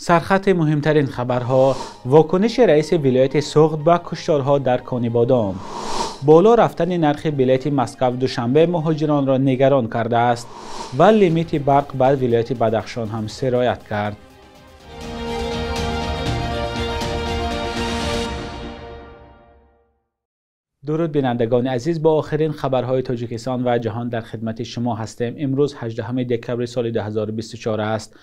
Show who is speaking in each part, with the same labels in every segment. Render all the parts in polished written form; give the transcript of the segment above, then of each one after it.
Speaker 1: سرخط مهمترین خبرها: واکنش رئیس ولایت سوخت به کشتارها در کانیبادام. بالا رفتن نرخ بلیط مسکو دوشنبه مهاجران را نگران کرده است و لیمیت برق بر ولایت بدخشان هم سرایت کرد. درود بینندگان عزیز، با آخرین خبرهای تاجیکستان و جهان در خدمت شما هستیم. امروز 18 دکبر سال 2024 است.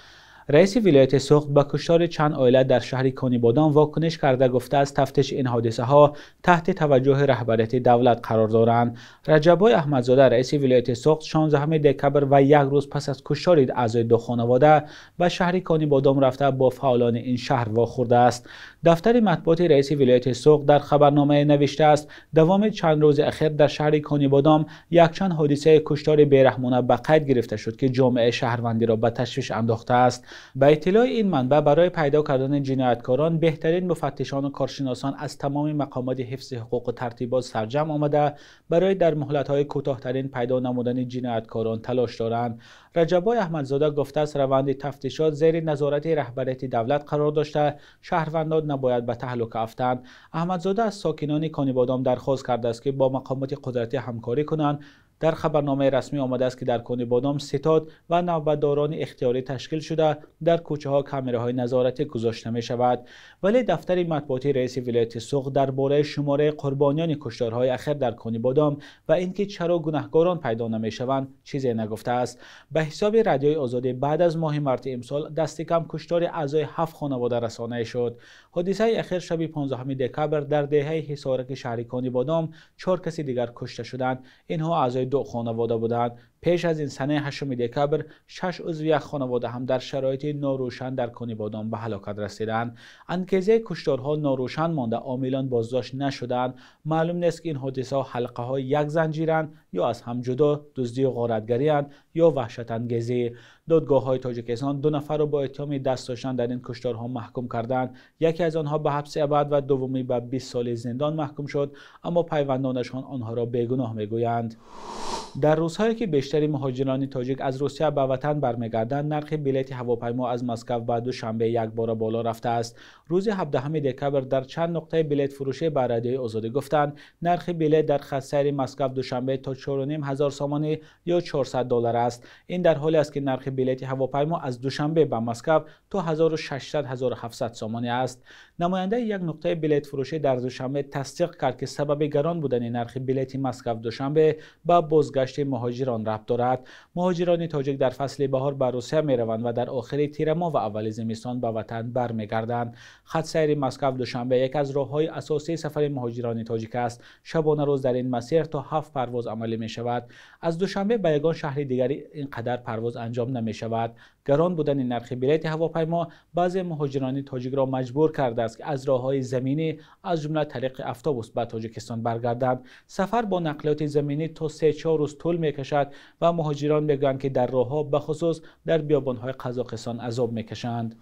Speaker 1: رئیس ولایت سوخت با کشتار چند عائله در شهر کانیبادام واکنش کرده گفته است تفتیش این حادثه ها تحت توجه رهبریت دولت قرار دارند. رجبای احمدزاده رئیس ولایت سوخت 16 دکبر و یک روز پس از کشتار اعضای دو خانواده به شهر کانیبادام رفته با فعالان این شهر واخورده است. دفتر مطبوعات رئیس ولایت سوخت در خبرنامه نوشته است دوام چند روز اخیر در شهر کانیبادام یکچند حادثه کشتار بیرحمانه به قید گرفته شد که جامعه شهروندی را به تشویش انداخته است. به اطلاع این منبع برای پیدا کردن جنایتکاران بهترین مفتشان و کارشناسان از تمام مقامات حفظ حقوق و ترتیبات سرجم آمده برای در مهلت‌های کوتاه‌ترین پیدا نمودن جنایتکاران تلاش دارند. رجبای احمدزاده گفته است روند تفتیشات زیر نظارت رهبریت دولت قرار داشته شهروندان نباید به تهلکه افتند. احمدزاده از ساکنان کانیبادام درخواست کرده است که با مقامات قدرتی همکاری کنند. در خبرنامه رسمی آمده است که در کانیبادام ستاد و نوبتداران اختیاری تشکیل شده در کوچه ها کامراهای نظارتی گذاشته می شود، ولی دفتر مطبوعاتی رئیس ولایت سوخت درباره شماره قربانیان کشتارهای اخیر در کانیبادام و اینکه چرا گناهکاران پیدا نمی شوند چیزی نگفته است. به حساب رادیوی آزادی بعد از ماه مارس امسال دست کم کشتار اعضای 7 خانواده رسانه شد. حادثه اخیر شب 15 دکبر در دهه حصارک شهر کانیبادام 4 کسی دیگر کشته شدند. اینها اعضای دو خانواده بودند. پیش از این سنه 8 دکبر 6 عضو یک خانواده هم در شرایط ناروشن در کانیبادام به هلاکت رسیدند. انگیزه کشتارها ناروشن مانده، عاملان بازداشت نشدند. معلوم نیست که این حادثه ها حلقه های یک زنجیرند یا از هم جدا، دزدی و غارتگری اند یا وحشت انگیزی. دادگاه های تاجیکستان 2 نفر را با اتهام دست داشتن در این کشتارها محکوم کردند. یکی از آنها به حبس ابد و دومی به 20 سال زندان محکوم شد، اما پیوندانشان آنها را بیگناه میگویند. در روزهایی که بیشتر مهاجران تاجیک از روسیه به وطن برمیگردند، نرخ بلیط هواپیما از مسکو به دوشنبه یک بار بالا رفته است. روز 17 دکبر در چند نقطه بلیط فروشی به رادیوی آزادی گفتند نرخ بلیط در خط سیر مسکو دوشنبه تا 4,500 سامانی یا $400 است. این در حالی است که نرخ بلیط هواپیما از دوشنبه به مسکو تا 1600-1700 سامانی است. نماینده یک نقطه بلیط فروشی در دوشنبه تصدیق کرد که سبب گران بودن نرخ بلیط مسکو دوشنبه به بازگشت مهاجران ربط دارد. مهاجران تاجیک در فصل بهار به روسیه می روند و در آخر تیر ماه و اول زمستان به وطن برمیگردند. خط سیر مسکو دوشنبه یک از راههای اساسی سفر مهاجران تاجیک است. شبانه روز در این مسیر تا 7 پرواز عملی می شود. از دوشنبه به یگان شهر دیگری اینقدر پرواز انجام نمی شود. گران بودن نرخ بلیط هواپیما بعضی مهاجران تاجیک را مجبور کرده است که از راههای زمینی از جمله طریق اتوبوس به تاجیکستان برگردند. سفر با نقلیات زمینی تا 3-4 روز طول می‌کشد و مهاجران میگویند که در راهها به خصوص در بیابان‌های قزاقستان عذاب می‌کشند.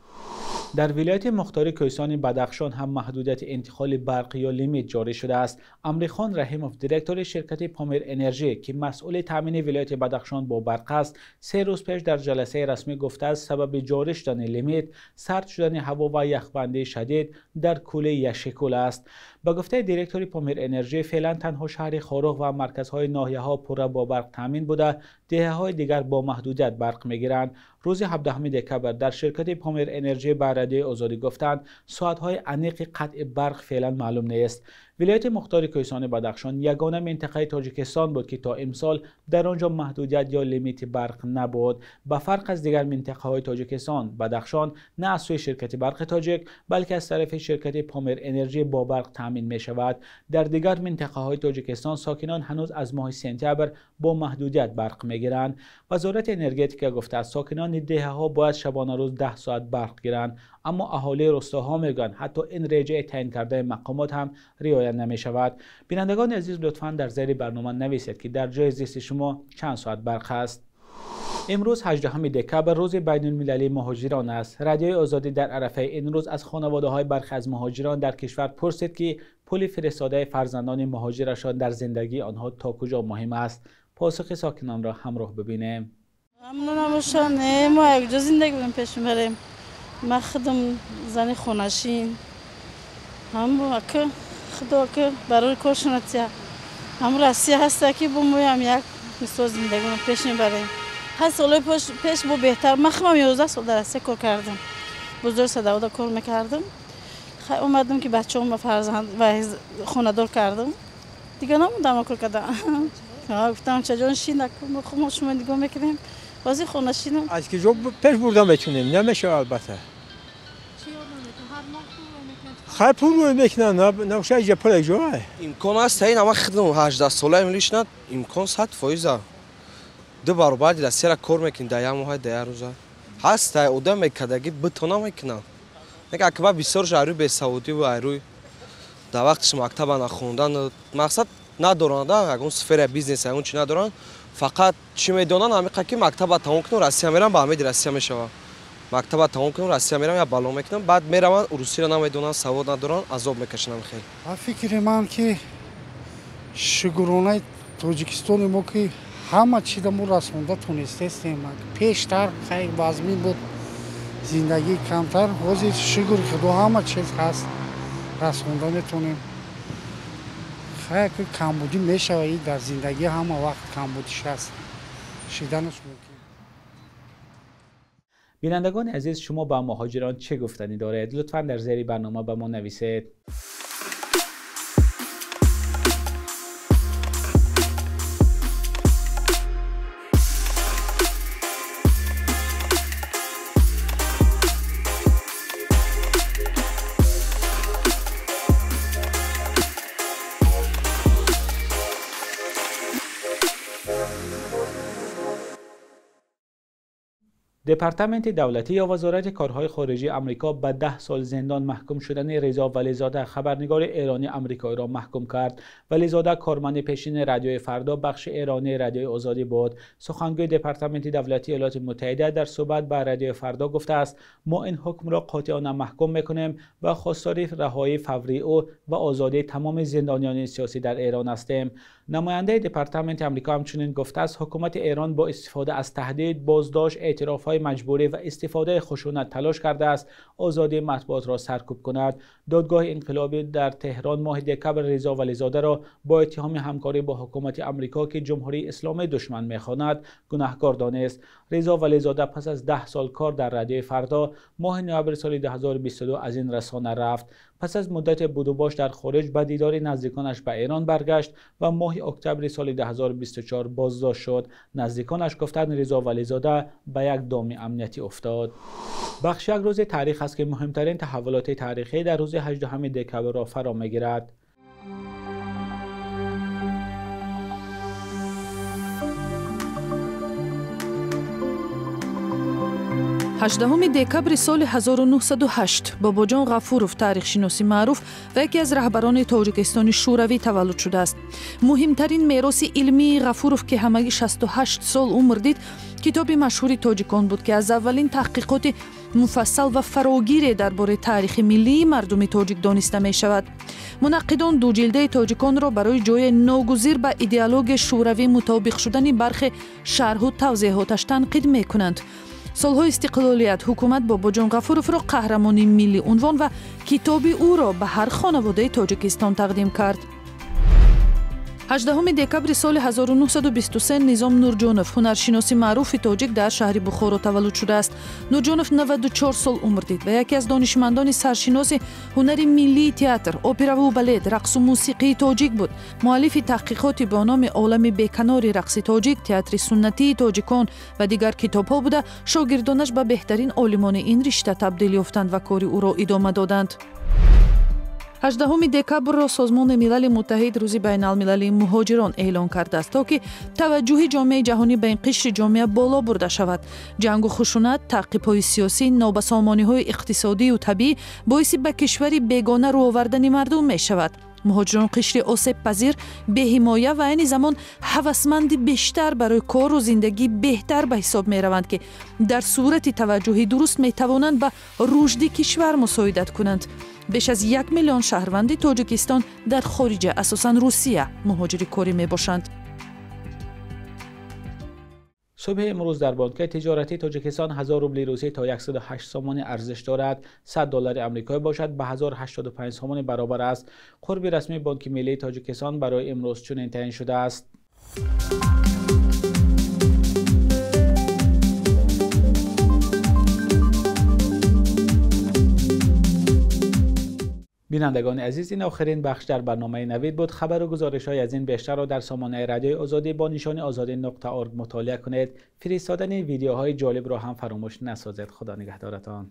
Speaker 1: در ولایت مختار کوهستان بدخشان هم محدودیت انتقال برق یا لیمیت جاری شده است. امریخان رحیموف دیرکتور شرکت پامیر انرژی که مسئول تامین ولایت بدخشان با برق است 3 روز پیش در جلسه رسمی گفته است سبب جاری شدن لیمیت سرد شدن هوا و یخبندی شدید در کوله یشکول است. با گفته دیرکتور پامیر انرژی فعلا تنها شهر خاروق و مرکزهای ناحیه‌ها پر با برق تامین بوده، دهه‌های دیگر با محدودیت برق می‌گیرند. روز 17 دکبر در شرکت پامیر انرژی به رادیوی آزادی گفتند ساعت‌های عمیق قطع برق فعلا معلوم نیست. ولایت مختار کوهستان بدخشان یگانه منطقه تاجیکستان بود که تا امسال در آنجا محدودیت یا لیمیت برق نبود. به فرق از دیگر منطقه‌های تاجیکستان، بدخشان نه از سوی شرکت برق تاجیک بلکه از طرف شرکت پامیر انرژی با برق تامین می شود. در دیگر منطقه‌های تاجیکستان ساکنان هنوز از ماه سپتامبر با محدودیت برق می‌گیرند. وزارت انرژتیک گفته است ساکنان دهه‌ها باید شبانه روز 10 ساعت برق گیرند، اما اهالی روستاها میگن حتی این رجع تعیین کرده مقامات هم رعایت نمی شود. بینندگان عزیز لطفاً در زیر برنامه نویسید که در جای زیست شما چند ساعت برق است. امروز 18 دکبر روز بین المللی مهاجران است. رادیوی آزادی در عرفه این روز از خانواده‌های برخی از مهاجران در کشور پرسید که پول فرستاده فرزندان مهاجرشان در زندگی آنها تا کجا مهم است. پاسخ ساکنان را همراه ببینیم.
Speaker 2: ممنونم ما یک جا زندگی پیش می‌بریم. من خودم زن خونشین هم که خدا که برای کارشناسی هم راستی هست که بمویم یک مثل زندگی پیش میبره. 8 سال پیش بود بهتر. من خودم 11 سال در راستی کار کردم. بزرگ صداودا کار میکردم. خیلی اومدم که بچه‌ام و فرزند و خانه‌دار کردم. دیگه نموندم کار کردم. گفتم چجور شین نکنم خودم شما دیگه میکنیم. بازی خونشینم.
Speaker 3: از که جو پیش بردم میتونیم نمیشه البته. خیلی پول میکنن نمیشه یه پول جوه.
Speaker 4: امکان است این اما خدمت 18 ساله میلیش نه امکان 100% دو برابر دستی را کار میکنن دایم ماه دایم روزه هست آدم میکردگی بتونه میکنن یک اکبر بسیار جاری به سعودی و ایروی در وقتش مکتب نخوندن مقصد ندارن اون سفر بیزنس اون چی ندارن فقط چی میدونن همیشه که مکتب تمام کنن روسیه میرن با همه روسیه میشن مکتب تمام کنن روسیه میرن یا بالا میکنن بعد میرن روسی رو نمیدونن سواد ندارن عذاب میکشن خیلی
Speaker 5: فکر من که شگرانه تاجیکستان ما که همه چیز ما رسونده تونستیم پیشتر خیلی وضعی بود زندگی کمتر حاضر شکر خدا همه چیز هست رسونده میتونیم خیلی کمبودی میشه در زندگی همه وقت کمبودیش هست شیدنش ممکن.
Speaker 1: بینندگان عزیز شما با مهاجران چه گفتنی دارید؟ لطفاً در زیر برنامه به ما نویسید. 'دپارتمنت دولتی یا وزارت کارهای خارجه آمریکا به 10 سال زندان محکوم شدن رضا ولیزاده خبرنگار ایرانی آمریکایی را محکوم کرد. ولیزاده کارمند پیشین رادیوی فردا بخش ایرانی رادیوی آزادی بود. سخنگوی دپارتمنت دولتی ایالات متحده در صحبت با رادیوی فردا گفته است ما این حکم را قاطعانه محکوم میکنیم و خواستار رهایی فوری او و آزادی تمام زندانیان سیاسی در ایران هستیم. نماینده دپارتمنت آمریکا همچنین گفته است حکومت ایران با استفاده از تهدید، بازداشت، اعتراف‌های مجبوری و استفاده خشونت تلاش کرده است آزادی مطبوعات را سرکوب کند. دادگاه انقلابی در تهران ماه دکبر رضا ولیزاده را با اتهام همکاری با حکومت آمریکا که جمهوری اسلامی دشمن می‌خواند گناهکار دانست. رضا ولیزاده پس از 10 سال کار در رادیوی فردا ماه نوامبر سال 2022 از این رسانه رفت. پس از مدت بود و باش در خارج به دیدار نزدیکانش به ایران برگشت و ماه اکتبر سال 2024 بازداشت شد. نزدیکانش گفتند رضا ولیزاده به یک دام امنیتی افتاد. بخش یک روز تاریخ است که مهمترین تحولات تاریخی در روز 18 دکبر را فرا می‌گیرد.
Speaker 6: 18 دکبر سال 1908 باباجان غفورов تاریخشناسی معروف و یکی از رهبران تاجیکستان شوروی تولد شده است. مهمترین میراث علمی غفورov که همگی 68 سال عمر دید کتاب مشهور تاجیکان بود که از اولین تحقیقات مفصل و فراگیر درباره تاریخ ملی مردم تاجیک دانسته می شود. منقدان دو جلده تاجیکان را برای جای ناگزیر به ایدئولوژی شوروی مطابق شدن برخی شرح و توضیحاتش تنقید می کنند. سالهای استقلالیت حکومت باباجان غفورov را قهرمانی ملی عنوان و کتاب او را به هر خانواده تاجیکستان تقدیم کرد. 18 دکبر سال 1923 نظام نورجانов هنرشناسی معروف تاجیک در شهر بخارا تولد شده است. نورجانov 94 سال عمر دید و یکی از دانشمندان سرشناس هنر ملی تئاتر، اپرا و بالت، رقص و موسیقی تاجیک بود. مؤلف تحقیقاتی با نام عالم بیکنار رقص تاجیک، تئاتر سنتی تاجیکان و دیگر کتاب‌ها بوده. شاگردانش به بهترین عالمان این رشته تبدیل یافتند و کار او را ادامه دادند. 18 دکبر را سازمان ملل متحد روز بین المللی مهاجران اعلان کرده است تا که توجه جامعه جهانی به این قشر جامعه بالا برده شود. جنگ و خشونت، تعقیب‌های سیاسی، نابسامانی‌های اقتصادی و طبیعی باعث به کشوری بیگانه رو آوردن مردم می شود. مهاجران قشر آسیب پذیر، بی حمایه و این زمان هوسمند بیشتر برای کار و زندگی بهتر به حساب می روند که در صورت توجه درست می توانند به رشد کشور مساعدت کنند. بیش از 1 میلیون شهروند تاجیکستان در خارج اساساً روسیه مهاجر کاری می باشند.
Speaker 1: صبح امروز در بانک تجارتی تاجیکستان 1000 روبل روسی تا 108 سومانی ارزش دارد. 100 دلار آمریکایی باشد به 1085 سومانی برابر است. قرب رسمی بانک ملی تاجیکستان برای امروز چنین تعیین شده است. بینندگان عزیز، این آخرین بخش در برنامه نوید بود. خبر و گزارش های از این بیشتر را در سامانه رادیوی آزادی با نشان azadi.org مطالعه کنید. فرستادن ویدیوهای جالب را هم فراموش نسازید. خدا نگهدارتان.